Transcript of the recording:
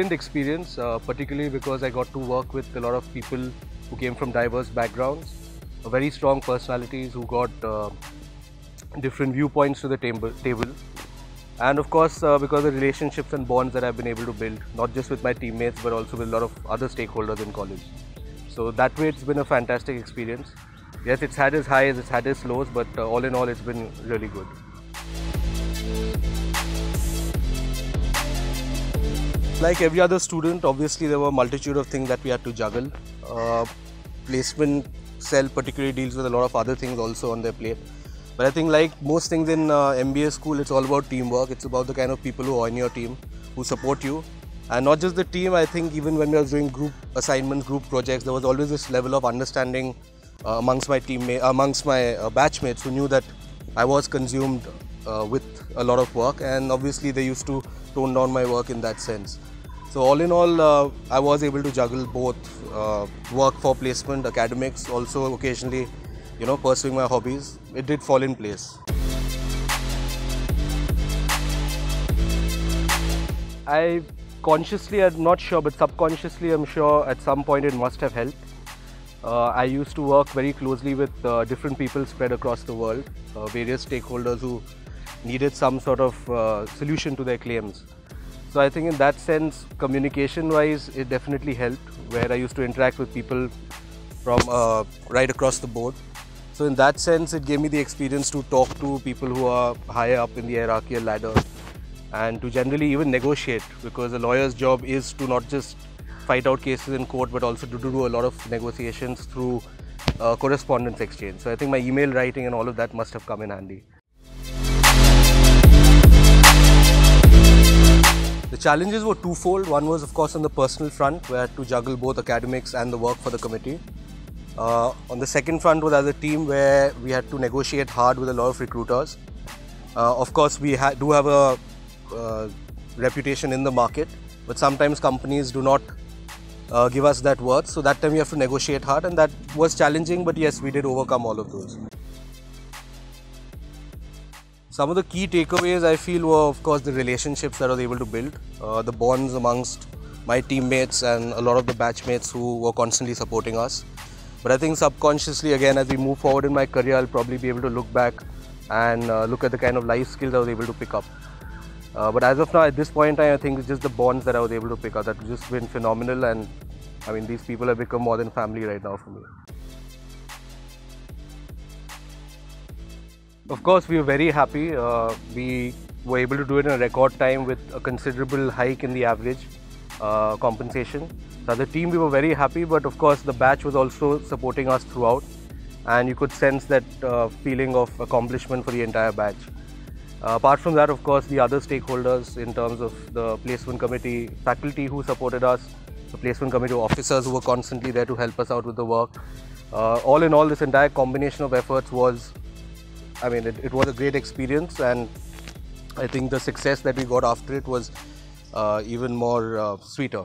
brilliant experience, particularly because I got to work with a lot of people who came from diverse backgrounds, very strong personalities who got different viewpoints to the table. And of course, because of the relationships and bonds that I've been able to build, not just with my teammates, but also with a lot of other stakeholders in college. So that way, it's been a fantastic experience. Yes, it's had its highs, it's had its lows, but all in all, it's been really good. Like every other student, obviously there were a multitude of things that we had to juggle. Placement cell particularly deals with a lot of other things also on their plate. But I think like most things in MBA school, it's all about teamwork. It's about the kind of people who are on your team, who support you. And not just the team, I think even when we were doing group assignments, group projects, there was always this level of understanding amongst my batchmates who knew that I was consumed with a lot of work, and obviously they used to tone down my work in that sense. So all in all, I was able to juggle both work for placement, academics, also occasionally, pursuing my hobbies. It did fall in place. I consciously, I'm not sure, but subconsciously I'm sure at some point it must have helped. I used to work very closely with different people spread across the world, various stakeholders who needed some sort of solution to their claims. So I think in that sense, communication-wise, it definitely helped, where I used to interact with people from right across the board. So in that sense, it gave me the experience to talk to people who are higher up in the hierarchical ladder and to generally even negotiate, because a lawyer's job is to not just fight out cases in court, but also to do a lot of negotiations through correspondence exchange. So I think my email writing and all of that must have come in handy. The challenges were twofold. One was, of course, on the personal front, where I had to juggle both academics and the work for the committee. On the second front was as a team, where we had to negotiate hard with a lot of recruiters. Of course, we do have a reputation in the market, but sometimes companies do not give us that worth. So that time we have to negotiate hard, and that was challenging, but yes, we did overcome all of those. Some of the key takeaways I feel were, of course, the relationships that I was able to build, the bonds amongst my teammates and a lot of the batchmates who were constantly supporting us. But I think subconsciously, again, as we move forward in my career, I'll probably be able to look back and look at the kind of life skills I was able to pick up. But as of now, at this point in time, I think it's just the bonds that I was able to pick up that have just been phenomenal, and I mean, these people have become more than family right now for me. Of course, we were very happy. We were able to do it in a record time with a considerable hike in the average compensation. So as a team, we were very happy, but of course, the batch was also supporting us throughout, and you could sense that feeling of accomplishment for the entire batch. Apart from that, of course, the other stakeholders in terms of the placement committee, faculty who supported us, the placement committee officers who were constantly there to help us out with the work. All in all, this entire combination of efforts was, it was a great experience, and I think the success that we got after it was even more sweeter.